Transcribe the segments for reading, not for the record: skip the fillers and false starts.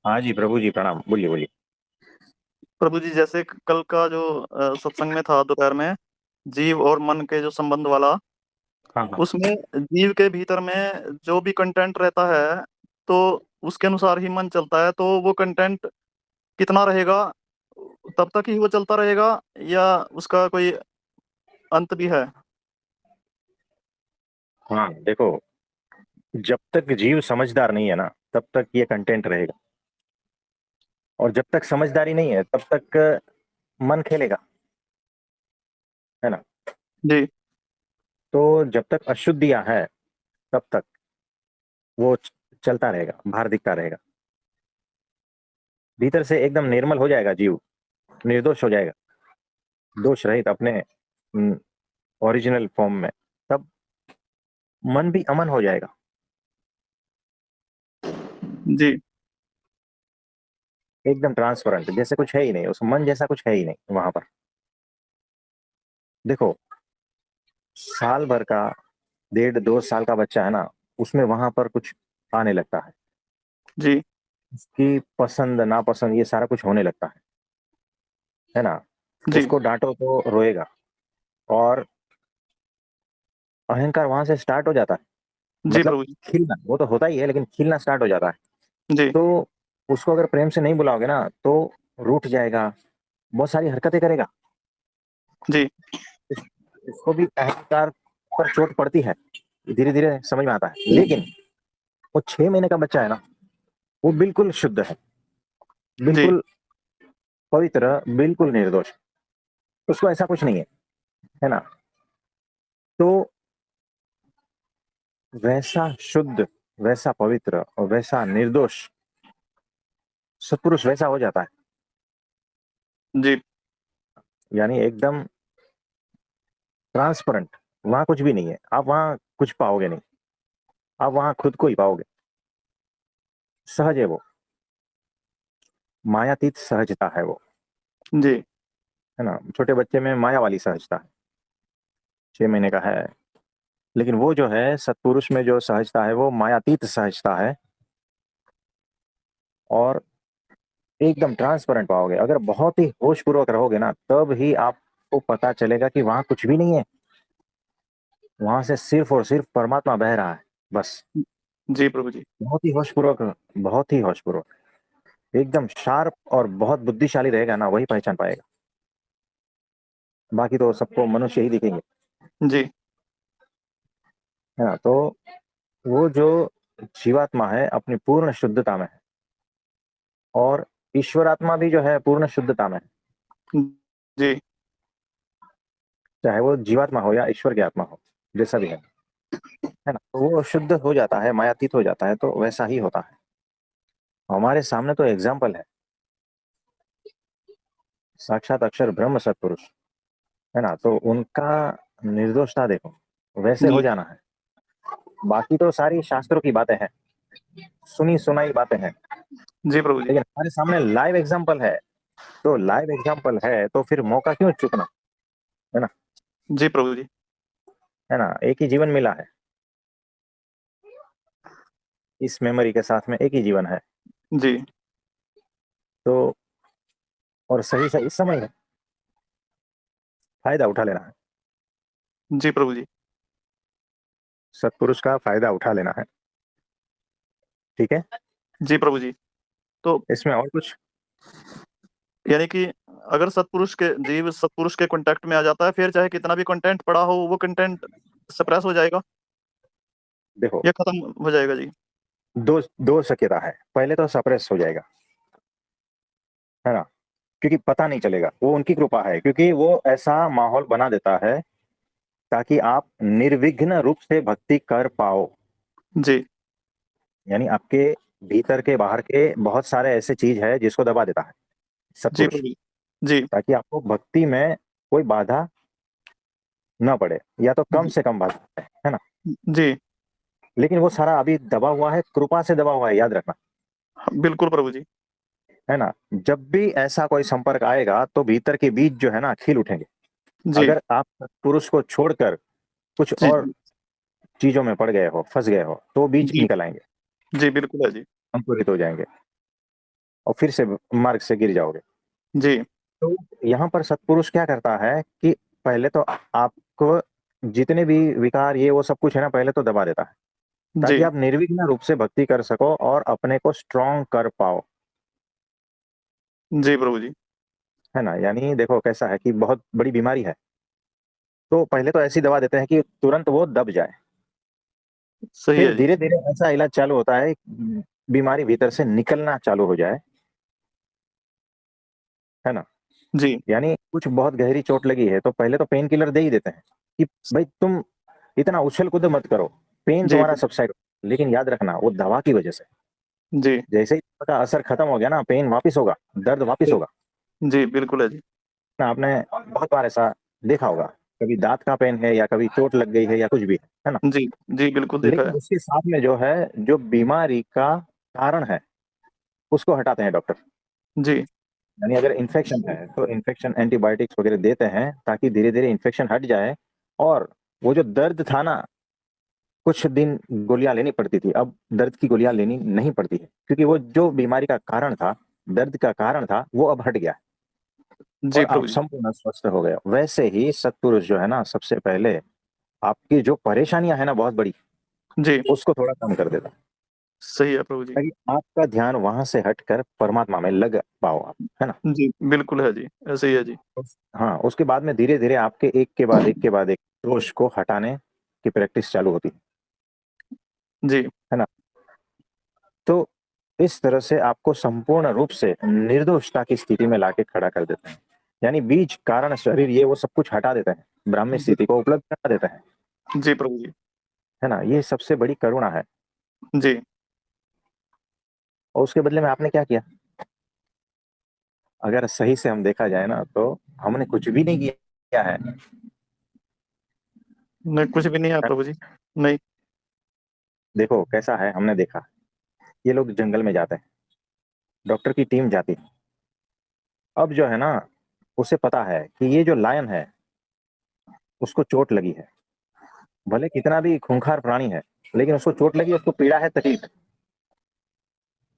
हाँ जी प्रभु जी, प्रणाम। बोलिए बोलिए। प्रभु जी, जैसे कल का जो सत्संग में था दोपहर में, जीव और मन के जो संबंध वाला, हाँ हाँ। उसमें जीव के भीतर में जो भी कंटेंट रहता है, तो उसके अनुसार ही मन चलता है। तो वो कंटेंट कितना रहेगा, तब तक ही वो चलता रहेगा, या उसका कोई अंत भी है? हाँ देखो, जब तक जीव समझदार नहीं है ना, तब तक ये कंटेंट रहेगा। और जब तक समझदारी नहीं है, तब तक मन खेलेगा, है ना। जी। तो जब तक अशुद्धियां है, तब तक वो चलता रहेगा, बाहर दिखता रहेगा। भीतर से एकदम निर्मल हो जाएगा जीव, निर्दोष हो जाएगा, दोष रहित अपने ओरिजिनल फॉर्म में, तब मन भी अमन हो जाएगा। जी। एकदम ट्रांसपेरेंट, जैसे कुछ है ही नहीं, उस मन जैसा कुछ है ही नहीं वहां पर। देखो, साल भर का, 1.5 2 साल का बच्चा है ना, उसमें वहां पर कुछ आने लगता है। जी। उसकी पसंद नापसंद ये सारा कुछ होने लगता है ना। जी। उसको डांटो तो रोएगा। और अहंकार वहां से स्टार्ट हो जाता है। जी मतलब प्रभु जी। खिलना वो तो होता ही है, लेकिन खिलना स्टार्ट हो जाता है। जी। तो उसको अगर प्रेम से नहीं बुलाओगे ना, तो रूठ जाएगा, बहुत सारी हरकतें करेगा। जी। इस, इसको भी अहंकार पर चोट पड़ती है, धीरे धीरे समझ में आता है। लेकिन वो 6 महीने का बच्चा है ना, वो बिल्कुल शुद्ध है, जी। बिल्कुल पवित्र, बिल्कुल निर्दोष। उसको ऐसा कुछ नहीं है ना। तो वैसा शुद्ध, वैसा पवित्र और वैसा निर्दोष सत्पुरुष वैसा हो जाता है। जी। यानी एकदम ट्रांसपेरेंट। वहां कुछ भी नहीं है, आप वहां कुछ पाओगे नहीं, आप वहां खुद को ही पाओगे। सहज है वो, मायातीत सहजता है वो, जी। है ना। छोटे बच्चे में माया वाली सहजता है, 6 महीने का है। लेकिन वो जो है सत्पुरुष में जो सहजता है, वो मायातीत सहजता है। और एकदम ट्रांसपेरेंट पाओगे। अगर बहुत ही होश पूर्वक रहोगे ना, तब ही आपको पता चलेगा कि वहां कुछ भी नहीं है। वहां से सिर्फ और सिर्फ परमात्मा बह रहा है, बस। जी प्रभु जी। बहुत ही होशपूर्वक, बहुत ही होशपूर्वक, एकदम शार्प और बहुत बुद्धिशाली रहेगा ना, वही पहचान पाएगा। बाकी तो सबको मनुष्य ही दिखेंगे, जी। है ना। तो वो जो जीवात्मा है, अपनी पूर्ण शुद्धता में है। और ईश्वरात्मा भी जो है पूर्ण शुद्धता में है। जी। चाहे वो जीवात्मा हो या ईश्वर की आत्मा हो, जैसा भी है ना। तो वो शुद्ध हो जाता है, मायातीत हो जाता है, तो वैसा ही होता है। हमारे सामने तो एग्जाम्पल है, साक्षात अक्षर ब्रह्म सत्पुरुष, है ना। तो उनका निर्दोषता देखो, वैसे हो जी। जाना है। बाकी तो सारी शास्त्रों की बातें हैं, सुनी सुनाई बातें हैं। जी प्रभु जी। लेकिन हमारे सामने लाइव एग्जाम्पल है। तो लाइव एग्जाम्पल है, तो फिर मौका क्यों चूकना, है ना। जी प्रभु जी। है ना, एक ही जीवन मिला है। इस मेमोरी के साथ में एक ही जीवन है। जी। तो और सही सही समय है, फायदा उठा लेना है। जी प्रभु जी। सत्पुरुष का फायदा उठा लेना है। ठीक है। जी प्रभु जी। तो इसमें और कुछ। यानी कि अगर सत्पुरुष के जीव सत्पुरुष के कांटेक्ट में आ जाता है, फिर चाहे कितना भी कंटेंट पड़ा हो, वो कंटेंट सप्रेस हो जाएगा देखो, या खत्म हो जाएगा? जी। दो दो शक्यता है। पहले तो सप्रेस हो जाएगा, है ना, क्योंकि पता नहीं चलेगा। वो उनकी कृपा है, क्योंकि वो ऐसा माहौल बना देता है ताकि आप निर्विघ्न रूप से भक्ति कर पाओ। जी। यानी आपके भीतर के बाहर के बहुत सारे ऐसे चीज है जिसको दबा देता है जी सत्पुरुष, प्रभु जी। जी। ताकि आपको भक्ति में कोई बाधा न पड़े, या तो कम जी। से कम बाधा है ना। जी। लेकिन वो सारा अभी दबा हुआ है, कृपा से दबा हुआ है, याद रखना, हाँ, बिल्कुल प्रभु जी। है ना। जब भी ऐसा कोई संपर्क आएगा, तो भीतर के बीज जो है ना, खिल उठेंगे। जी। अगर आप पुरुष को छोड़कर कुछ जी। और चीजों में पड़ गए हो, फंस गए हो, तो बीज जी। निकल आएंगे, जी बिल्कुल है जी। अंकुरित हो जाएंगे। और फिर से मार्ग से गिर जाओगे। जी तो यहाँ पर सत्पुरुष क्या करता है कि पहले तो आपको जितने भी विकार ये वो सब कुछ है ना, पहले तो दबा देता है, ताकि जी आप निर्विघ्न रूप से भक्ति कर सको और अपने को स्ट्रांग कर पाओ। जी प्रभु जी। है ना, यानी देखो कैसा है कि बहुत बड़ी बीमारी है, तो पहले तो ऐसी दवा देते हैं कि तुरंत वो दब जाए। सही फिर है जी। धीरे धीरे ऐसा इलाज चालू होता है, बीमारी भीतर से निकलना चालू हो जाए। है ना, जी यानी कुछ बहुत गहरी चोट लगी है तो पहले तो पेन किलर दे ही देते हैं कि भाई तुम इतना उछल कूद मत करो, पेन जी तुम्हारा सबसाइड। लेकिन याद रखना वो दवा की वजह से, जी जैसे ही दवा का असर खत्म हो गया ना, पेन वापस होगा, दर्द वापस होगा। जी बिल्कुल है जी। ना आपने बहुत बार ऐसा देखा होगा, कभी दांत का पेन है या कभी चोट लग गई है या कुछ भी है ना। जी जी बिल्कुल देखा लेकिन है। उसके साथ में जो है, जो बीमारी का कारण है उसको हटाते हैं डॉक्टर। जी यानी अगर इन्फेक्शन है तो इन्फेक्शन एंटीबायोटिक्स वगैरह देते हैं ताकि धीरे धीरे इन्फेक्शन हट जाए। और वो जो दर्द था ना, कुछ दिन गोलियां लेनी पड़ती थी, अब दर्द की गोलियां लेनी नहीं पड़ती है, क्योंकि वो जो बीमारी का कारण था, दर्द का कारण था, वो अब हट गया जी और आप प्रभु जी। संपूर्ण स्वस्थ हो गए। वैसे ही सत्पुरुष जो है ना, सबसे पहले आपकी जो परेशानियां है ना बहुत बड़ी, जी उसको थोड़ा कम कर देता, सही है प्रभु जी। ताकि आपका ध्यान वहां से हटकर परमात्मा में लग पाओ आप। है ना। जी बिल्कुल है जी, ऐसे ही है जी। हाँ, उसके बाद में धीरे धीरे आपके एक के बाद एक के बाद एक दोष को हटाने की प्रैक्टिस चालू होती जी है ना। तो इस तरह से आपको संपूर्ण रूप से निर्दोषता की स्थिति में लाके खड़ा कर देते हैं। यानी बीज कारण शरीर ये वो सब कुछ हटा देते हैं, ब्राह्मी स्थिति को उपलब्ध करा देते हैं। जी प्रभु जी। है ना, ये सबसे बड़ी करुणा है। जी और उसके बदले में आपने क्या किया? अगर सही से हम देखा जाए ना, तो हमने कुछ भी नहीं किया है। नहीं कुछ भी नहीं है प्रभु जी। नहीं। देखो कैसा है, हमने देखा ये लोग जंगल में जाते हैं, डॉक्टर की टीम जाती है। अब जो है ना, उसे पता है कि ये जो लायन है उसको चोट लगी है, भले कितना भी खूंखार प्राणी है, लेकिन उसको चोट लगी, उसको पीड़ा है, तकलीफ है।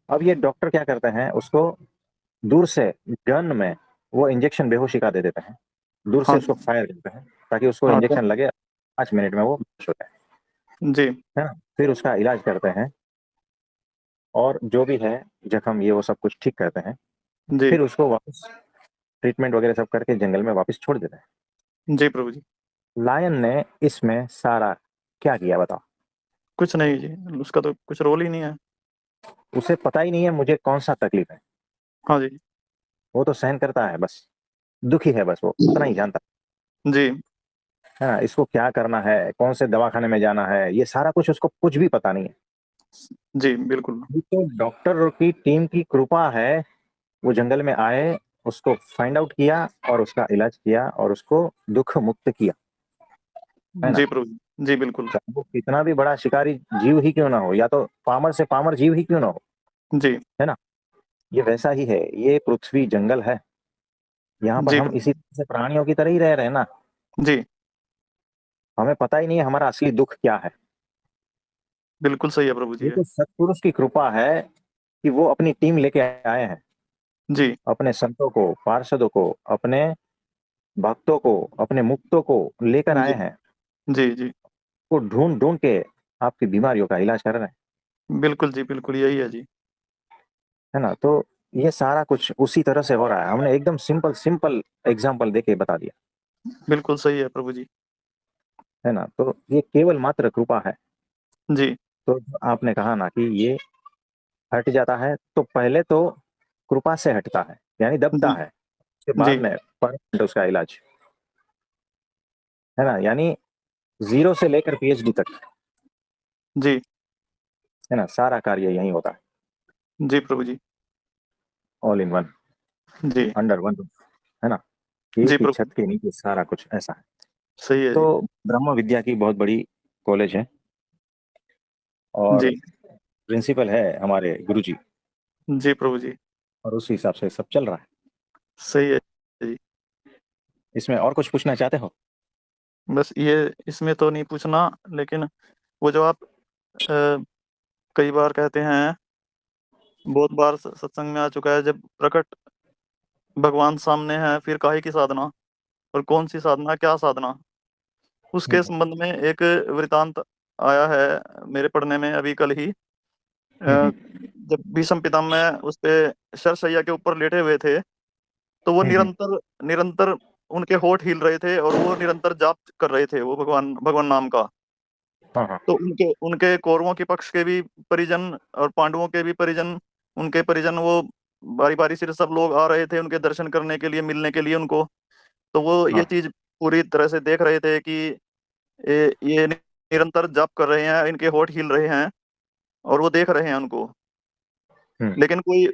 अब ये डॉक्टर क्या करते हैं, उसको दूर से गन में वो इंजेक्शन बेहोशी का दे देते हैं, दूर से हाँ उसको फायर करते हैं ताकि उसको हाँ इंजेक्शन लगे, 5 मिनट में वो बेहोश हो जाए। जी है ना, फिर उसका इलाज करते हैं और जो भी है जख्म ये वो सब कुछ ठीक करते हैं। जी फिर उसको वापस ट्रीटमेंट वगैरह सब करके जंगल में वापस छोड़ देते हैं। जी प्रभु जी। लायन ने इसमें सारा क्या किया बताओ? कुछ नहीं जी, उसका तो कुछ रोल ही नहीं है। उसे पता ही नहीं है मुझे कौन सा तकलीफ है, हाँ जी। वो तो सहन करता है बस, दुखी है बस, वो उतना ही जानता जी है ना। इसको क्या करना है, कौन से दवाखाने में जाना है, ये सारा कुछ उसको कुछ भी पता नहीं है। जी बिल्कुल। ये तो डॉक्टर की टीम की कृपा है, वो जंगल में आए, उसको फाइंड आउट किया और उसका इलाज किया और उसको दुख मुक्त किया। है ना, जी प्रभु जी। जी बिल्कुल। चाहे वो कितना भी बड़ा शिकारी जीव ही क्यों ना हो, या तो पामर से पामर जीव ही क्यों ना हो। जी है ना, ये वैसा ही है, ये पृथ्वी जंगल है, यहाँ पर जी हम प्रभु इसी तरह से प्राणियों की तरह ही रह रहे हैं ना। जी हमें पता ही नहीं है हमारा असली दुख क्या है। बिल्कुल सही है प्रभु जी ये है। तो सत्पुरुष की कृपा है कि वो अपनी टीम लेके आए हैं, जी अपने संतों को, पार्षदों को, अपने भक्तों को, अपने मुक्तों को लेकर आए जी हैं। जी जी वो ढूंढ ढूंढ के आपकी बीमारियों का इलाज कर रहे हैं। बिल्कुल जी बिल्कुल यही है जी। है ना, तो ये सारा कुछ उसी तरह से हो रहा है, हमने एकदम सिंपल सिंपल एग्जाम्पल देके बता दिया। बिल्कुल सही है प्रभु जी। है ना, तो ये केवल मात्र कृपा है। जी तो जो आपने कहा ना कि ये हट जाता है, तो पहले तो कृपा से हटता है, यानी दबता जी है, उसके बाद जी में परमानेंट उसका इलाज। है ना, यानी जीरो से लेकर पीएचडी तक, जी है ना, सारा कार्य यही होता है, जी प्रभु जी। ऑल इन वन, जी अंडर वन। है ना, जी एक ही प्रभु। छत के नीचे सारा कुछ ऐसा है। सही है तो जी। ब्रह्म विद्या की बहुत बड़ी कॉलेज है और जी प्रिंसिपल है हमारे गुरुजी, जी प्रभु जी। और उस हिसाब से सब चल रहा है। सही है जी। इसमें और कुछ पूछना चाहते हो? बस ये इसमें तो नहीं पूछना, लेकिन वो जो आप अ, कई बार कहते हैं बहुत बार सत्संग में आ चुका है, जब प्रकट भगवान सामने है फिर काहे की साधना, और कौन सी साधना, क्या साधना, उसके हम्म, संबंध में एक वृतांत आया है मेरे पढ़ने में अभी कल ही। हम्म, जब भीष्म पितामह उस पे शरशैया के ऊपर लेटे हुए थे, तो वो हम्म, निरंतर निरंतर उनके होठ हिल रहे थे, और वो निरंतर जाप कर रहे थे वो भगवान भगवान नाम का। हाँ हाँ तो उनके उनके कौरवों के पक्ष के भी परिजन और पांडवों के भी परिजन, उनके परिजन, वो बारी बारी से सब लोग आ रहे थे उनके दर्शन करने के लिए, मिलने के लिए उनको। तो वो ये हाँ। चीज पूरी तरह से देख रहे थे कि ये निरंतर जाप कर रहे हैं, इनके होठ हिल रहे हैं, और वो देख रहे हैं उनको। हम्म, लेकिन कोई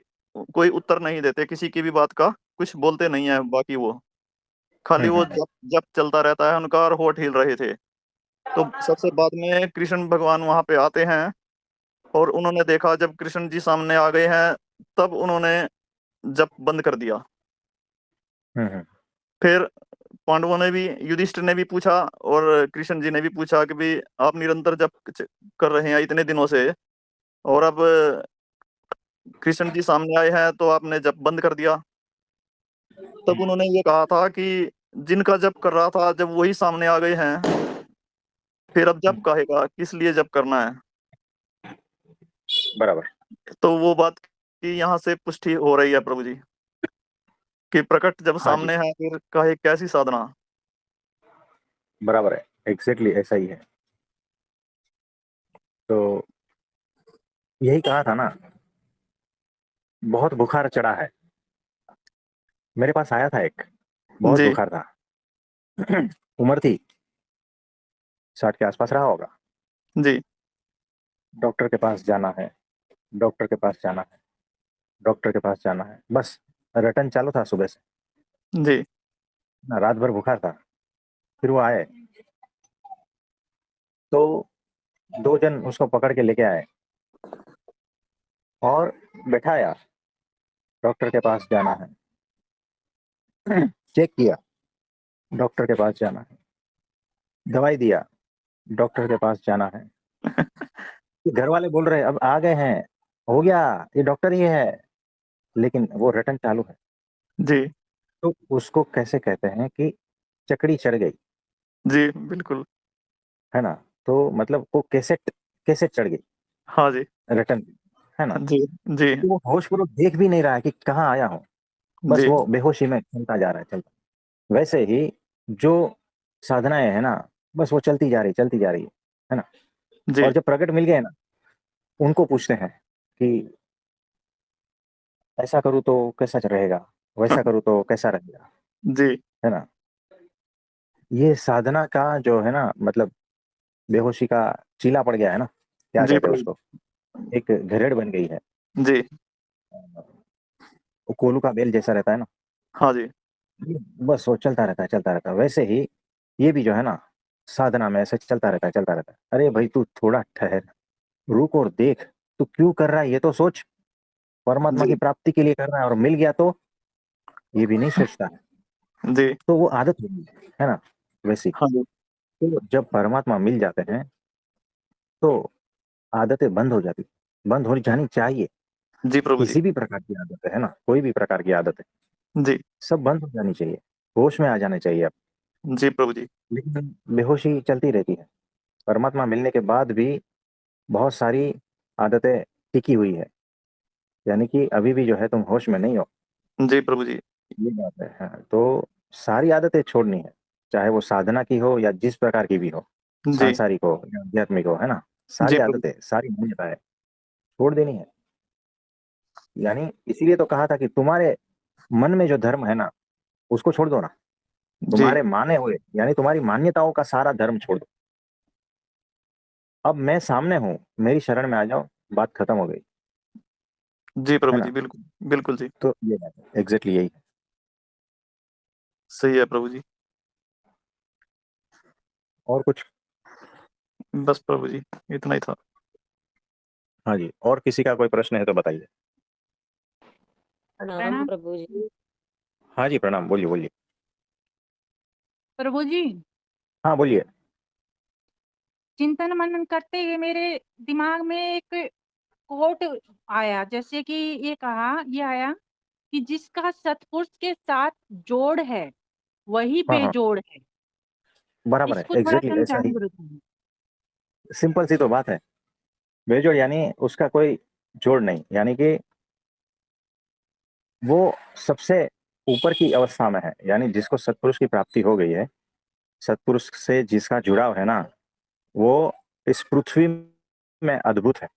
कोई उत्तर नहीं देते किसी की भी बात का, कुछ बोलते नहीं है बाकी, वो खाली वो हम्म, जप जप चलता रहता है उनका, और होठ हिल रहे थे। तो सबसे बाद में कृष्ण भगवान वहां पे आते हैं, और उन्होंने देखा जब कृष्ण जी सामने आ गए हैं, तब उन्होंने जप बंद कर दिया। हम्म, फिर पांडवों ने भी, युधिष्ठिर ने भी पूछा, और कृष्ण जी ने भी पूछा कि भाई आप निरंतर जप कर रहे हैं इतने दिनों से, और अब कृष्ण जी सामने आए हैं तो आपने जप बंद कर दिया। तब उन्होंने ये कहा था कि जिनका जप कर रहा था जब वही सामने आ गए हैं, फिर अब जप हम्म, कहेगा, किस लिए जप करना है। बराबर। तो वो बात की यहाँ से पुष्टि हो रही है प्रभु जी, कि प्रकट जब हाँ जी, सामने है फिर काहे कैसी साधना। बराबर है, एग्जैक्टली ऐसा ही है। तो यही कहा था ना, बहुत बुखार चढ़ा है। मेरे पास आया था एक, बहुत जी। बुखार था। उम्र थी 60 के आसपास रहा होगा। जी। डॉक्टर के पास जाना है, डॉक्टर के पास जाना है, डॉक्टर के पास जाना है, बस रटन चालू था सुबह से जी। ना। रात भर बुखार था। फिर वो आए, तो 2 जन उसको पकड़ के लेके आए और बैठाया। डॉक्टर के पास जाना है, चेक किया, डॉक्टर के पास जाना है, दवाई दिया, डॉक्टर के पास जाना है। घर वाले बोल रहे अब आ गए हैं, हो गया, ये डॉक्टर ही है, लेकिन वो रटन चालू है। जी। तो उसको कैसे कहते हैं कि चकड़ी चढ़ गई, जी बिल्कुल। है ना। तो मतलब वो कैसेट कैसेट चढ़ गई हाँ जी। रटन, है ना। जी। जी। तो वो होशपूर्वक देख भी नहीं रहा है कि कहाँ आया हूँ, बस जी। वो बेहोशी में चलता जा रहा है, चलता। वैसे ही जो साधनाएं है ना, बस वो चलती जा रही, चलती जा रही है ना। जी। और जब प्रकट मिल गए ना, उनको पूछते हैं कि ऐसा करूँ तो कैसा रहेगा, वैसा करूँ तो कैसा रहेगा, जी। है ना। ये साधना का जो है ना, मतलब बेहोशी का चीला पड़ गया है ना, क्या जी कहते हैं प्रभु। उसको, एक घेरेड़ बन गई है। जी। वो कोलू का बेल जैसा रहता है ना, हाँ जी। बस वो चलता रहता है, चलता रहता है। वैसे ही ये भी जो है ना, साधना में ऐसे चलता रहता है, चलता रहता है। अरे भाई तू थोड़ा ठहर, रुक और देख, तू क्यों कर रहा है ये तो सोच। परमात्मा की जी। प्राप्ति के लिए कर रहा है और मिल गया तो ये भी नहीं सोचता है। जी। तो वो आदत होगी, है ना, वैसी। हाँ जी। तो जब परमात्मा मिल जाते हैं तो आदतें बंद हो जाती, बंद हो जानी चाहिए। जी प्रभु जी। किसी भी प्रकार की आदत है ना, कोई भी प्रकार की आदत है, जी। सब बंद हो जानी चाहिए, होश में आ जाने चाहिए आप। जी प्रभु जी। लेकिन बेहोशी चलती रहती है। परमात्मा मिलने के बाद भी बहुत सारी आदतें टिकी हुई है, यानी कि अभी भी जो है तुम होश में नहीं हो। जी प्रभु जी। ये बात है, हाँ। तो सारी आदतें छोड़नी है, चाहे वो साधना की हो या जिस प्रकार की भी हो, जी। सांसारिक हो या आध्यात्मिक हो, है ना। सारी जी प्रभु। आदतें, सारी मान्यताएं छोड़ देनी है। यानी इसीलिए तो कहा था कि तुम्हारे मन में जो धर्म है ना, उसको छोड़ दो ना। जी। तुम्हारे माने हुए, यानी तुम्हारी मान्यताओं का सारा धर्म छोड़ दो। अब मैं सामने हूँ, मेरी शरण में आ जाओ, बात खत्म हो गई, जी है प्रभु ना। जी बिल्कुल। बिल्कुल जी। तो ये बात है, एग्जैक्टली यही है। सही है प्रभु जी। और कुछ? बस प्रभु जी, इतना ही था। हाँ जी, और किसी का कोई प्रश्न है तो बताइए। प्रणाम प्रणाम प्रभु जी। हाँ जी, प्रणाम, बोलिए बोलिए। प्रभु जी। हाँ बोलिए। चिंतन मनन करते हुए मेरे दिमाग में एक कोट आया, जैसे कि ये आया कि जिसका सतपुरुष के साथ जोड़ है वही हाँ हाँ, बेजोड़ है। बराबर है, इसको थोड़ा एग्जैक्टली ऐसा समझाएं ही। गुरुजी। सिंपल सी तो बात है। बेजोड़ यानी उसका कोई जोड़ नहीं, यानी कि वो सबसे ऊपर की अवस्था में है, यानी जिसको सत्पुरुष की प्राप्ति हो गई है, सत्पुरुष से जिसका जुड़ाव है ना, वो इस पृथ्वी में अद्भुत है।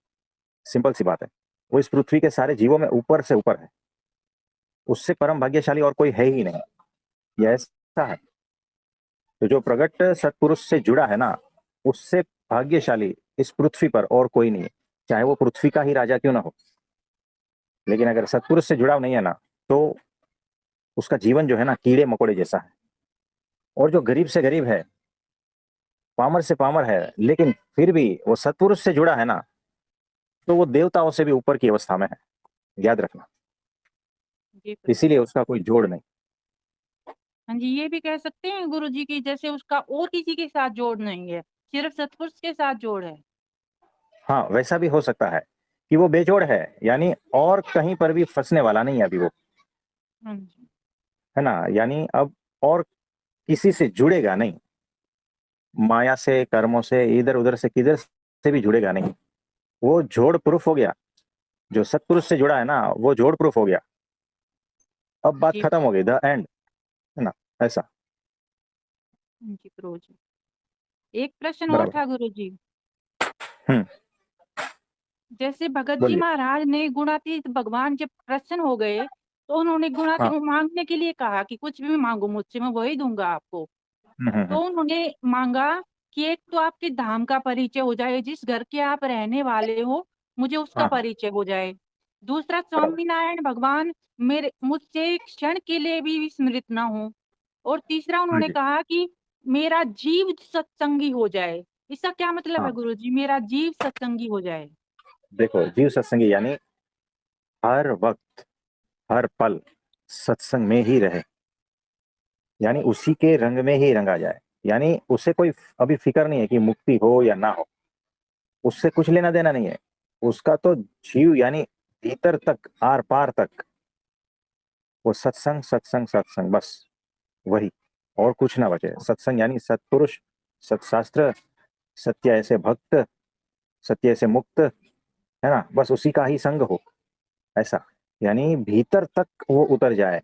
सिंपल सी बात है। वो इस पृथ्वी के सारे जीवों में ऊपर से ऊपर है। उससे परम भाग्यशाली और कोई है ही नहीं। यह ऐसा है। तो जो प्रगट सत्पुरुष से जुड़ा है ना, उससे भाग्यशाली इस पृथ्वी पर और कोई नहीं है, चाहे वो पृथ्वी का ही राजा क्यों ना हो। लेकिन अगर सत्पुरुष से जुड़ाव नहीं है ना, तो उसका जीवन जो है ना, कीड़े मकोड़े जैसा है। और जो गरीब से गरीब है, पामर से पामर है, लेकिन फिर भी वो सत्पुरुष से जुड़ा है ना, तो वो देवताओं से भी ऊपर की अवस्था में है। याद रखना। जी प्रभु। इसीलिए उसका कोई जोड़ नहीं। हाँ जी, ये भी कह सकते हैं गुरुजी की जैसे उसका और किसी के साथ जोड़ नहीं है, सिर्फ सतपुरुष के साथ जोड़ है। हाँ, वैसा भी हो सकता है कि वो बेजोड़ है, यानी और कहीं पर भी फंसने वाला नहीं है अभी वो, हाँ जी। है ना। यानी अब और किसी से जुड़ेगा नहीं, माया से, कर्मों से, इधर उधर से किधर से भी जुड़ेगा नहीं। वो जोड़ प्रूफ हो गया। जो सत्पुरुष से जुड़ा है ना, वो जोड़ प्रूफ हो गया। अब बात जी खत्म हो गई, द एंड, है ना। ऐसा। जी प्रभु जी। एक प्रश्न और बराबर। था गुरुजी। हम्म। जैसे भगत जी बोलिए। महाराज ने गुणातीत भगवान जब प्रसन्न हो गए तो उन्होंने गुणातीत हाँ। मांगने के लिए कहा कि कुछ भी मांगो मुझसे, मैं वही दूंगा आपको। तो हम्म। उन्होंने मांगा कि एक तो आपके धाम का परिचय हो जाए, जिस घर के आप रहने वाले हो मुझे उसका हाँ हाँ, परिचय हो जाए। दूसरा, बराबर। स्वामीनारायण भगवान मेरे मुझसे एक क्षण के लिए भी विस्मृत ना हो। और तीसरा हाँ उन्होंने जी। कहा कि मेरा जीव सत्संगी हो जाए। इसका क्या मतलब है हाँ, गुरु जी, मेरा जीव सत्संगी हो जाए? देखो, जीव सत्संगी यानी हर वक्त, हर पल सत्संग में ही रहे, यानी उसी के रंग में ही रंगा जाए। यानी उसे कोई अभी फिक्र नहीं है कि मुक्ति हो या ना हो, उससे कुछ लेना देना नहीं है। उसका तो जीव यानी भीतर तक, आर पार तक, वो सत्संग सत्संग सत्संग, बस वही। और कुछ ना बचे। सत्संग यानी सत्पुरुष, सत्शास्त्र, सत्य ऐसे भक्त, सत्य ऐसे मुक्त, है ना, बस उसी का ही संग हो। ऐसा, यानी भीतर तक वो उतर जाए।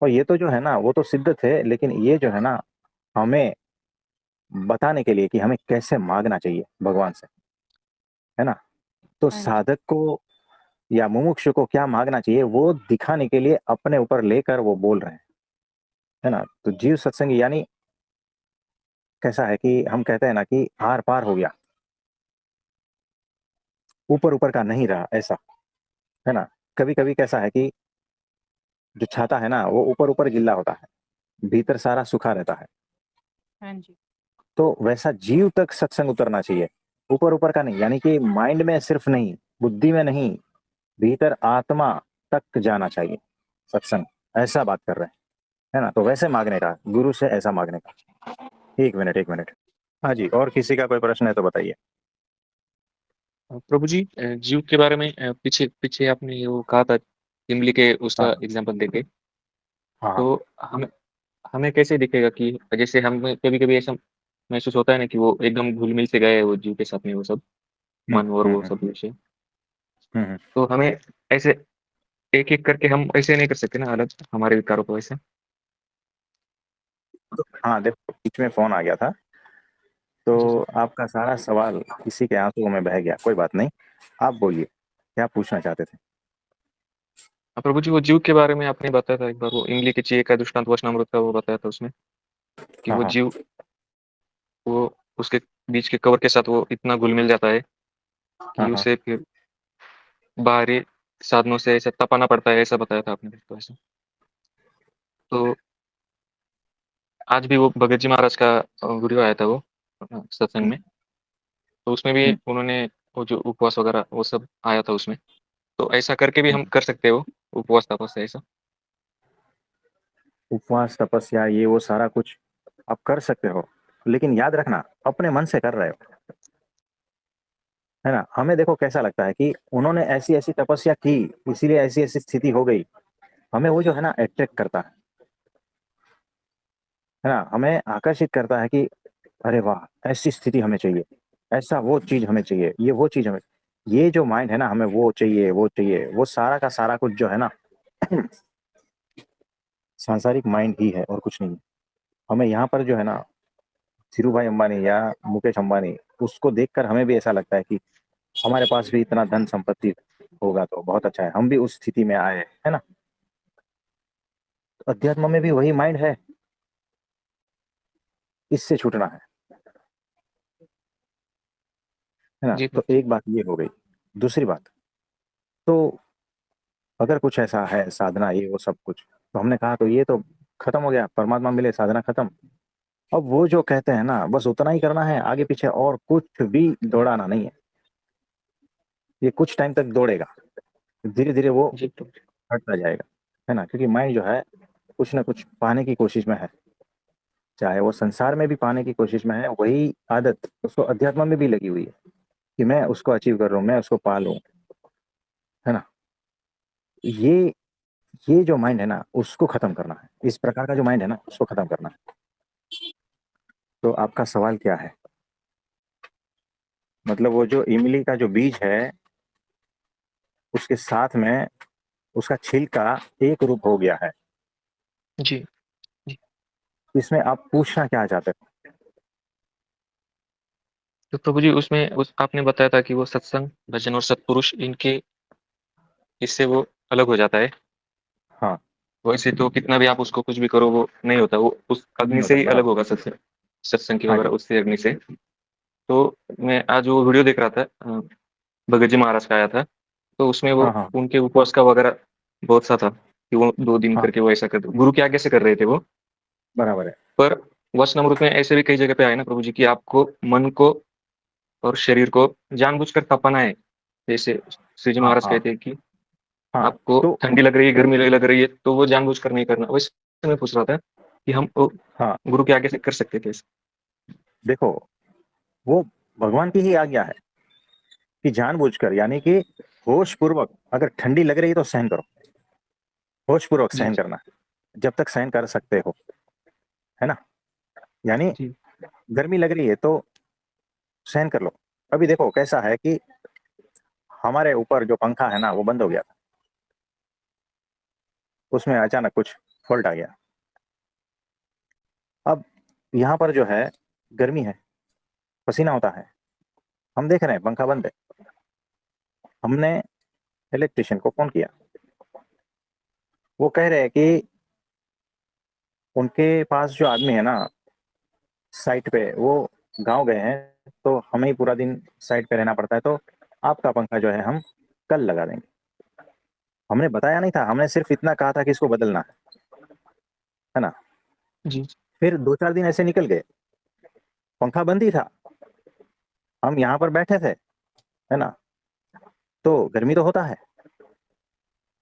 और ये तो जो है ना, वो तो सिद्ध थे, लेकिन ये जो है ना, हमें बताने के लिए कि हमें कैसे मांगना चाहिए भगवान से, है ना। तो हाँ जी। साधक को या मुमुक्षु को क्या मांगना चाहिए, वो दिखाने के लिए अपने ऊपर लेकर वो बोल रहे हैं, है ना। तो जीव सत्संगी यानी कैसा है कि हम कहते हैं ना कि आर पार हो गया, ऊपर ऊपर का नहीं रहा, ऐसा, है ना। कभी कभी कैसा है कि जो छाता है ना, वो ऊपर ऊपर गिल्ला होता है, भीतर सारा सूखा रहता है। हाँ जी। तो वैसा जीव तक सत्संग उतरना चाहिए, ऊपर ऊपर का नहीं, यानी कि माइंड में सिर्फ नहीं, बुद्धि में नहीं, भीतर आत्मा तक जाना चाहिए सत्संग। ऐसा बात कर रहे हैं, है ना। तो वैसे मांगने का, गुरु से ऐसा मांगने का। एक मिनट, एक मिनट। हाँ जी, और किसी का कोई प्रश्न है तो बताइए। प्रभु जी, जीव के बारे में पीछे पीछे आपने वो कहा था इमली के उसका हाँ एग्जांपल देके। हाँ हाँ। तो हमें हमें कैसे दिखेगा कि जैसे हम कभी कभी ऐसा महसूस होता है ना कि वो एकदम घुल मिल से गए हैं वो जीव के साथ में वो सब हम्म मन और हम्म वो हम्म सब विषय। हम्म। तो हमें ऐसे एक एक करके हम ऐसे नहीं कर सकते ना अलग हमारे विकारों को ऐसे। हाँ, देखो, बीच में फोन आ गया था, जी तो जी। आपका सारा सवाल इसी के आंसुओं में बह गया। कोई बात नहीं, आप बोलिए, क्या पूछना चाहते थे। प्रभु जी, वो जीव के बारे में आपने बताया था एक बार, वो इमली के चाहिए का दृष्टांत वचनामृत का वो बताया था उसमें कि हाँ वो हाँ। जीव वो उसके बीच के कवर के साथ वो इतना घुल मिल जाता है हाँ कि हाँ। उसे फिर बाहरी साधनों से ऐसे तपाना पड़ता है, ऐसा बताया था आपने तो ऐसा। तो आज भी वो भगत जी महाराज का वीडियो आया था वो सत्संग हम्म में। तो उसमें भी हम्म। उन्होंने वो जो उपवास वगैरह वो सब आया था उसमें। तो ऐसा करके भी हम हम्म। कर सकते हो उपवास तपस से ऐसा। उपवास, तपस्या, ये वो सारा कुछ आप कर सकते हो, लेकिन याद रखना, अपने मन से कर रहे हो, है ना। हमें देखो कैसा लगता है कि उन्होंने ऐसी ऐसी तपस्या की, इसीलिए ऐसी ऐसी स्थिति हो गई। हमें वो जो है ना अट्रैक्ट करता है ना, हमें आकर्षित करता है कि अरे वाह, ऐसी स्थिति हमें चाहिए, ऐसा वो चीज हमें चाहिए, ये वो चीज हमें, ये जो माइंड है ना, हमें वो चाहिए वो चाहिए, वो सारा का सारा कुछ जो है ना सांसारिक माइंड ही है और कुछ नहीं है। हमें यहाँ पर जो है ना धीरू भाई अंबानी या मुकेश अंबानी, उसको देखकर हमें भी ऐसा लगता है कि हमारे पास भी इतना धन संपत्ति होगा तो बहुत अच्छा है, हम भी उस स्थिति में आए, है ना। तो अध्यात्म में भी वही माइंड है, इससे छूटना है ना। जी तो प्रभु एक बात ये हो गई। दूसरी बात, तो अगर कुछ ऐसा है साधना ये वो सब कुछ, तो हमने कहा तो ये तो खत्म हो गया, परमात्मा मिले साधना खत्म। अब वो जो कहते हैं ना बस उतना ही करना है, आगे पीछे और कुछ भी दौड़ाना नहीं है। ये कुछ टाइम तक दौड़ेगा, धीरे धीरे वो जी प्रभु हटता जाएगा, है ना। क्योंकि माइंड जो है कुछ ना कुछ पाने की कोशिश में है, चाहे वो संसार में भी पाने की कोशिश में है, वही आदत उसको अध्यात्म में भी लगी हुई है कि मैं उसको अचीव कर रहा हूँ, मैं उसको पा लूँ, है ना। ये ये जो माइंड है ना उसको खत्म करना है, इस प्रकार का जो माइंड है ना उसको खत्म करना है। तो आपका सवाल क्या है? मतलब वो जो इमली का जो बीज है उसके साथ में उसका छिलका एक रूप हो गया है, जी जी। इसमें आप पूछना क्या चाहते हो? तो प्रभु जी उसमें उस आपने बताया था कि वो सत्संग, भजन और सत्पुरुष इनके इससे वो अलग हो जाता है। हाँ, वैसे तो कितना भी आप उसको कुछ भी करो वो नहीं होता, वो उस नहीं अग्नि से होता ही अलग बराबर। होगा सत्संग, सत्संग की हाँ वगैरह जी। उससे अग्नि से। तो मैं आज वो वीडियो देख रहा था, भगत जी महाराज का आया था, तो उसमें वो हाँ हाँ उनके उपवास का वगैरह बहुत सा था कि वो 2 दिन हाँ करके वो ऐसा कर गुरु की आज्ञा से कर रहे थे वो। बराबर है। पर वचनामृत में ऐसे भी कई जगह पे आए ना प्रभु जी कि आपको मन को और शरीर को जानबूझकर तपाना है। जैसे श्री जी हाँ महाराज हाँ कहते हैं कि हाँ। आपको तो ठंडी लग रही है, गर्मी लग रही है, तो वो जानबूझकर नहीं करना। वैसे मैं पूछ रहा था कि हम वो हाँ गुरु के आगे से कर सकते थे ऐसे? देखो, वो भगवान की ही आज्ञा है कि जानबूझकर, यानी कि होश पूर्वक, अगर ठंडी लग रही है तो सहन करो, होश पूर्वक जी सहन करना है जब तक सहन कर सकते हो, है ना। यानी जी गर्मी लग रही है तो सहन कर लो। अभी देखो कैसा है कि हमारे ऊपर जो पंखा है ना वो बंद हो गया था, उसमें अचानक कुछ फॉल्ट आ गया। अब यहाँ पर जो है गर्मी है, पसीना होता है, हम देख रहे हैं पंखा बंद है। हमने इलेक्ट्रिशियन को फोन किया, वो कह रहे हैं कि उनके पास जो आदमी है ना साइट पे, वो गांव गए हैं, तो हमें ही पूरा दिन साइट पे रहना पड़ता है, तो आपका पंखा जो है हम कल लगा देंगे। हमने बताया नहीं था, हमने सिर्फ इतना कहा था कि इसको बदलना है ना। जी फिर 2-4 दिन ऐसे निकल गए, पंखा बंद ही था, हम यहाँ पर बैठे थे, है ना। तो गर्मी तो होता है,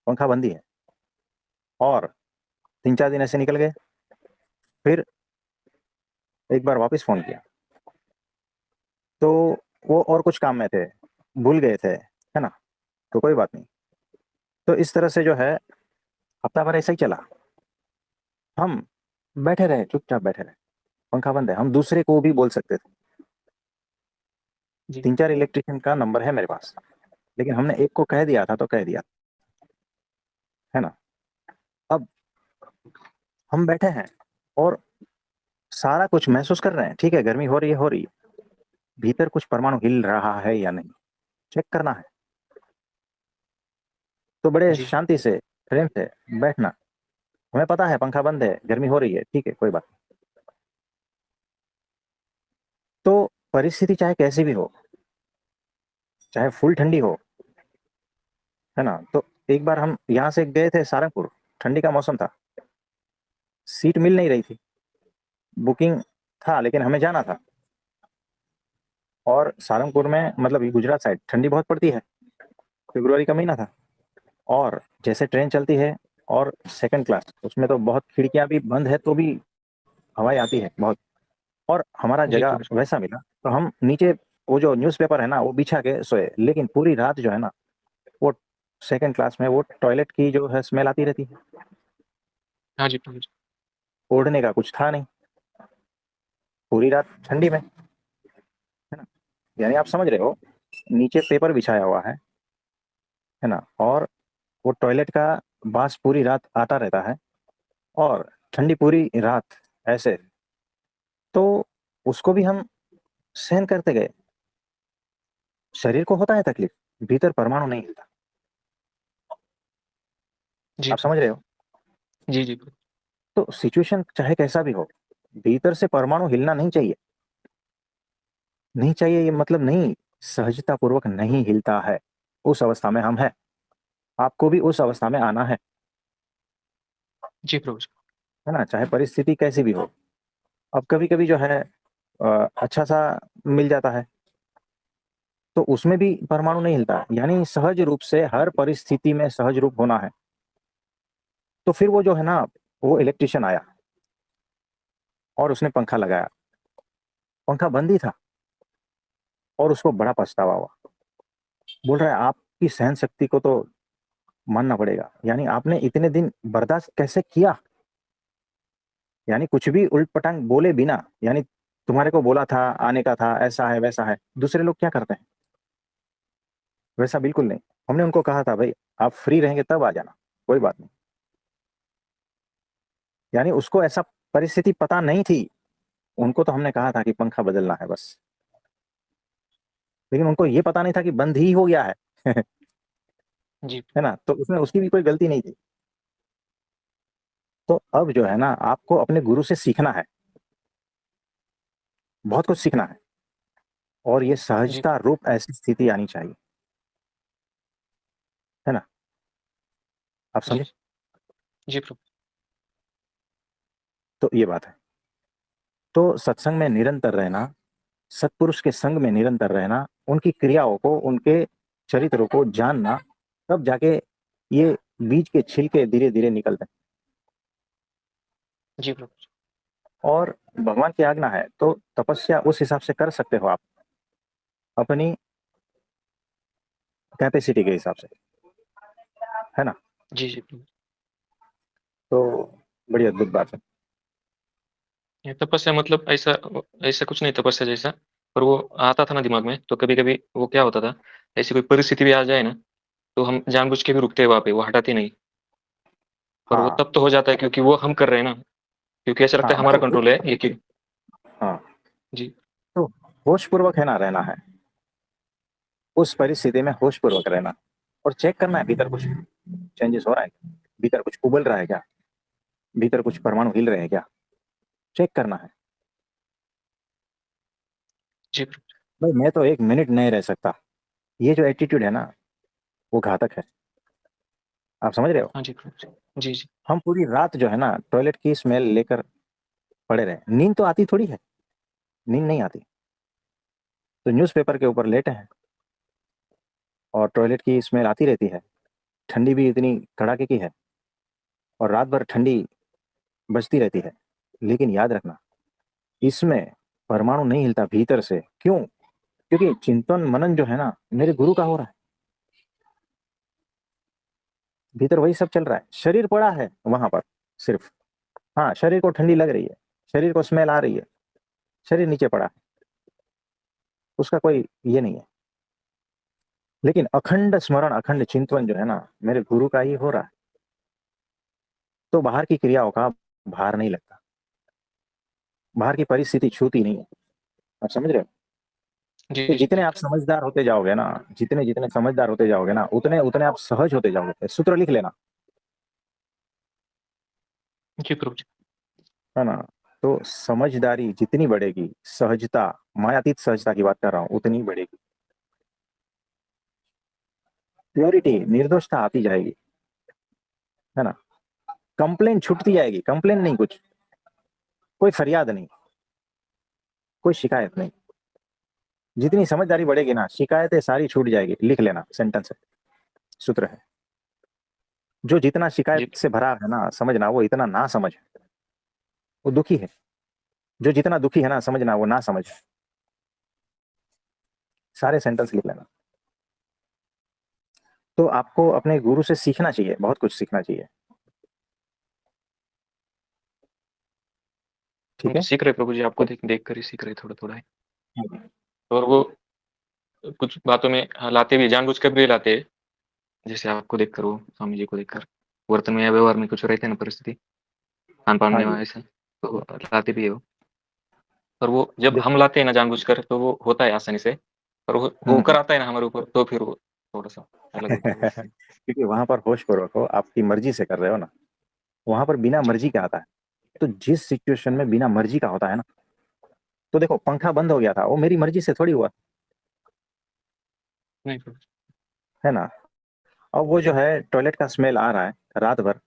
पंखा बंद ही है। और 3-4 दिन ऐसे निकल गए, फिर एक बार वापस फोन किया, तो वो और कुछ काम में थे, भूल गए थे, है ना। तो कोई बात नहीं। तो इस तरह से जो है हफ्ता भर ऐसा ही चला, हम बैठे रहे, चुपचाप बैठे रहे, पंखा बंद है। हम दूसरे को भी बोल सकते थे, जी 3-4 इलेक्ट्रिशियन का नंबर है मेरे पास, लेकिन हमने एक को कह दिया था तो कह दिया, है ना। अब हम बैठे हैं और सारा कुछ महसूस कर रहे हैं, ठीक है, गर्मी हो रही है, हो रही है, भीतर कुछ परमाणु हिल रहा है या नहीं, चेक करना है। तो बड़े जी शांति से, प्रेम से बैठना। हमें पता है पंखा बंद है, गर्मी हो रही है, ठीक है, कोई बात नहीं। तो परिस्थिति चाहे कैसी भी हो, चाहे फुल ठंडी हो, है ना। तो एक बार हम यहाँ से गए थे सारंगपुर, ठंडी का मौसम था, सीट मिल नहीं रही थी, बुकिंग था लेकिन हमें जाना था। और सारंगपुर में मतलब ये गुजरात साइड ठंडी बहुत पड़ती है, फरवरी का महीना था। और जैसे ट्रेन चलती है और सेकंड क्लास, उसमें तो बहुत खिड़कियां भी बंद है तो भी हवाएं आती है बहुत। और हमारा जी जगह प्रभु वैसा मिला, तो हम नीचे वो जो न्यूज़पेपर है ना वो बिछा के सोए, लेकिन पूरी रात जो है ना वो सेकंड क्लास में वो टॉयलेट की जो है स्मेल आती रहती है। हाँ जी प्रभु जी। ओढ़ने का कुछ था नहीं, पूरी रात ठंडी में, है ना। यानी आप समझ रहे हो, नीचे पेपर बिछाया हुआ है ना, और वो टॉयलेट का बांस पूरी रात आता रहता है, और ठंडी पूरी रात ऐसे, तो उसको भी हम सहन करते गए। शरीर को होता है तकलीफ, भीतर परमाणु नहीं हिलता। जी आप समझ रहे हो। जी जी प्रभु। तो सिचुएशन चाहे कैसा भी हो, भीतर से परमाणु हिलना नहीं चाहिए। नहीं चाहिए ये मतलब नहीं, सहजता पूर्वक नहीं हिलता है। उस अवस्था में हम हैं, आपको भी उस अवस्था में आना जी प्रभु जी। है ना, चाहे परिस्थिति कैसी भी हो। अब कभी कभी जो है अच्छा सा मिल जाता है, तो उसमें भी परमाणु नहीं हिलता। यानी सहज रूप से हर परिस्थिति में सहज रूप होना है। तो फिर वो जो है ना, वो इलेक्ट्रिशियन आया और उसने पंखा लगाया, पंखा बंद ही था, और उसको बड़ा पछतावा हुआ। बोल रहा है आपकी सहन शक्ति को तो मानना पड़ेगा, यानी आपने इतने दिन बर्दाश्त कैसे किया। यानी कुछ भी उल्ट पटांग बोले बिना, यानी तुम्हारे को बोला था, आने का था, ऐसा है वैसा है। दूसरे लोग क्या करते हैं, वैसा बिल्कुल नहीं। हमने उनको कहा था भाई आप फ्री रहेंगे तब आ जाना, कोई बात नहीं। यानी उसको ऐसा परिस्थिति पता नहीं थी। उनको तो हमने कहा था कि पंखा बदलना है बस, लेकिन उनको ये पता नहीं था कि बंद ही हो गया है जी है ना। तो उसमें उसकी भी कोई गलती नहीं थी। तो अब जो है ना, आपको अपने गुरु से सीखना है, बहुत कुछ सीखना है, और ये जी सहजता रूप ऐसी स्थिति आनी चाहिए, है ना। आप जी समझे। जी प्रभु। तो ये बात है। तो सत्संग में निरंतर रहना, सत्पुरुष के संग में निरंतर रहना, उनकी क्रियाओं को, उनके चरित्रों को जानना, तब जाके ये बीज के छिलके धीरे धीरे निकलते हैं। जी प्रभु। और भगवान की आज्ञा है तो तपस्या उस हिसाब से कर सकते हो आप, अपनी कैपेसिटी के हिसाब से, है ना। जी जी प्रभु। तो बड़ी अद्भुत बात है। ये तपस्या मतलब ऐसा ऐसा कुछ नहीं तपस्या जैसा, पर वो आता था ना दिमाग में, तो कभी कभी वो क्या होता था, ऐसी कोई परिस्थिति भी आ जाए ना, तो हम जानबूझ के भी रुकते हैं वहां पे, वो हटाते नहीं। पर वो हाँ तब तो हो जाता है क्योंकि वो हम कर रहे हैं ना, क्योंकि ऐसा लगता हाँ, है हमारा कंट्रोल है ये कि। हाँ, जी तो होश पूर्वक है ना रहना है, उस परिस्थिति में होश पूर्वक रहना, और चेक करना है भीतर कुछ चेंजेस हो रहा है क्या? भीतर कुछ उबल रहा है क्या, भीतर कुछ परमाणु हिल रहे हैं क्या, चेक करना है। जी भाई मैं तो एक मिनट नहीं रह सकता, ये जो एटीट्यूड है ना, वो घातक है। आप समझ रहे हो। हाँ जी प्रभु जी जी हम पूरी रात जो है ना टॉयलेट की स्मेल लेकर पड़े रहे, नींद तो आती थोड़ी है, नींद नहीं आती। तो न्यूज़पेपर के ऊपर लेटे हैं और टॉयलेट की स्मेल आती रहती है, ठंडी भी इतनी कड़ाके की है, और रात भर ठंडी बजती रहती है। लेकिन याद रखना, इसमें परमाणु नहीं हिलता भीतर से। क्यों? क्योंकि चिंतन मनन जो है ना मेरे गुरु का हो रहा है, भीतर वही सब चल रहा है। शरीर पड़ा है वहां पर सिर्फ, हाँ शरीर को ठंडी लग रही है, शरीर को स्मेल आ रही है, शरीर नीचे पड़ा है, उसका कोई ये नहीं है। लेकिन अखंड स्मरण, अखंड चिंतन जो है ना मेरे गुरु का ही हो रहा है, तो बाहर की क्रियाओं का भार नहीं लगता, बाहर की परिस्थिति छूती नहीं है। आप समझ रहे हो। जी तो जी जितने जी आप समझदार होते जाओगे ना, जितने जितने समझदार होते जाओगे ना, उतने उतने आप सहज होते जाओगे। सूत्र लिख लेना, जी प्रभु जी। है ना। तो समझदारी जितनी बढ़ेगी, सहजता, मायातीत सहजता की बात कर रहा हूं, उतनी बढ़ेगी। प्योरिटी, निर्दोषता आती जाएगी, है ना। कंप्लेन छूटती जाएगी, कंप्लेन नहीं, कुछ कोई फरियाद नहीं, कोई शिकायत नहीं। जितनी समझदारी बढ़ेगी ना, शिकायतें सारी छूट जाएगी। लिख लेना, सेंटेंस है, सूत्र है। जो जितना शिकायत जी से भरा है ना, समझना वो इतना ना समझ है, वो दुखी है। जो जितना दुखी है ना, समझना वो ना समझ है। सारे सेंटेंस लिख लेना। तो आपको अपने गुरु से सीखना चाहिए, बहुत कुछ सीखना चाहिए। ठीक है। सीख रहे प्रभु जी, आपको देख कर ही सीख रहे थोड़ा थोड़ा है। हाँ। और वो कुछ बातों में लाते भी, जानबूझकर भी लाते हैं, जैसे आपको देखकर, वो स्वामी जी को देखकर वर्तन में या व्यवहार में कुछ रहते हैं ना परिस्थिति, खान पान हाँ में जी। ऐसे, तो लाते भी है वो। पर वो जब देखो, हम लाते हैं ना जानबूझकर, तो वो होता है आसानी से, पर वो होकर आता है ना हमारे ऊपर, तो फिर वो थोड़ा सा अलग होता है वो। क्योंकि वहां पर होश पूर्वक हो, आपकी मर्जी से कर रहे हो ना, वहां पर बिना जी मर्जी का आता है। तो जिस सिचुएशन में बिना मर्जी का होता है ना, तो देखो पंखा बंद हो गया था, वो मेरी मर्जी से थोड़ी हुआ, नहीं प्रभु जी। है ना। अब वो जो है टॉयलेट का स्मेल आ रहा है रात भर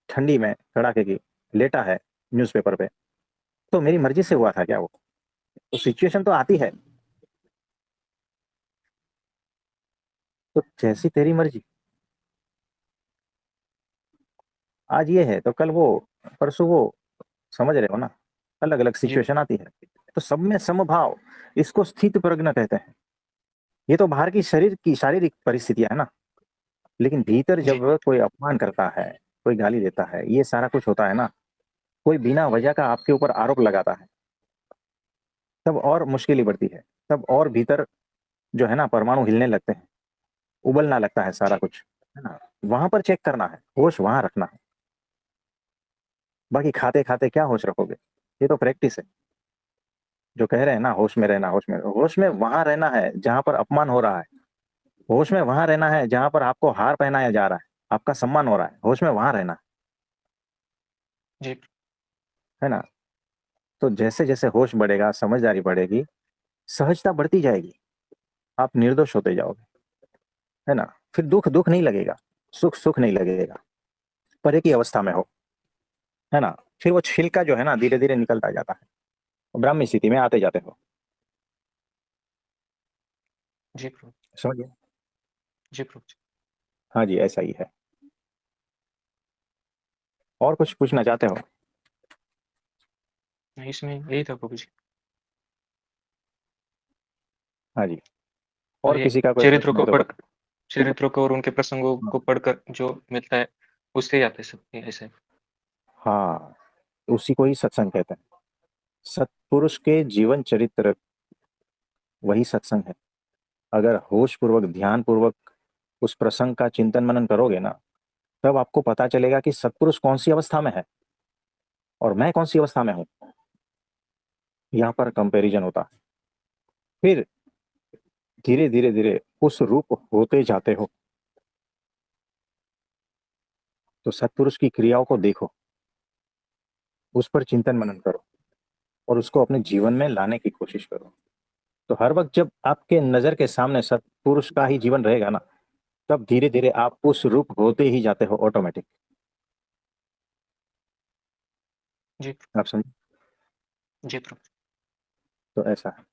ठंडी में कड़ाके की, लेटा है न्यूज़पेपर पे, तो मेरी मर्जी से हुआ था क्या वो? तो सिचुएशन तो आती है, तो जैसी तेरी मर्जी। आज ये है तो कल वो, परसों वो, समझ रहे हो ना। अलग अलग जी सिचुएशन आती है, तो सब में समभाव, इसको स्थित प्रज्ञ कहते हैं। ये तो बाहर की शरीर की शारीरिक परिस्थितियां है ना, लेकिन भीतर जी जब कोई अपमान करता है, कोई गाली देता है, ये सारा कुछ होता है ना, कोई बिना वजह का आपके ऊपर आरोप लगाता है, तब और मुश्किल बढ़ती है। तब और भीतर जो है ना परमाणु हिलने लगते हैं, उबलना लगता है सारा जी कुछ, है ना। वहां पर चेक करना है, होश वहां रखना है। बाकी खाते खाते क्या होश रखोगे? ये तो प्रैक्टिस है। जो कह रहे हैं ना होश में रहना, होश में वहां रहना है जहां पर अपमान हो रहा है। होश में वहां रहना है जहां पर आपको हार पहनाया जा रहा है, आपका सम्मान हो रहा है, होश में वहां रहना जी है ना। तो जैसे जैसे होश बढ़ेगा, समझदारी बढ़ेगी, सहजता बढ़ती जाएगी, आप निर्दोष होते जाओगे, है ना। फिर दुख दुख नहीं लगेगा, सुख सुख नहीं लगेगा, परे की अवस्था में हो, है ना। फिर वो छिलका जो है ना धीरे धीरे निकलता जाता है, ब्राह्मी स्थिति में आते जाते हो। जी प्रभु समझिए। जी प्रभु जी। हाँ जी, ऐसा ही है। और कुछ पूछना चाहते हो? नहीं, इसमें यही था प्रभु जी। हाँ जी। और और ये किसी का कोई चरित्रों प्रश्न को है तो पढ़ चरित्रों को और उनके प्रसंगों को पढ़कर जो मिलता है, उससे ही आते सब ये ऐसे। हाँ, उसी को ही सत्संग कहते हैं। सत्पुरुष के जीवन चरित्र, वही सत्संग है। अगर होश पूर्वक, ध्यान पूर्वक उस प्रसंग का चिंतन मनन करोगे ना, तब आपको पता चलेगा कि सत्पुरुष कौन सी अवस्था में है और मैं कौन सी अवस्था में हूं। यहाँ पर कंपैरिजन होता है। फिर धीरे धीरे धीरे उस रूप होते जाते हो। तो सत्पुरुष की क्रियाओं को देखो, उस पर चिंतन मनन करो और उसको अपने जीवन में लाने की कोशिश करो। तो हर वक्त जब आपके नजर के सामने सत्पुरुष का ही जीवन रहेगा ना, तब धीरे धीरे आप उस रूप होते ही जाते हो ऑटोमेटिक। जी आप समझे। जी प्रभु। तो ऐसा है।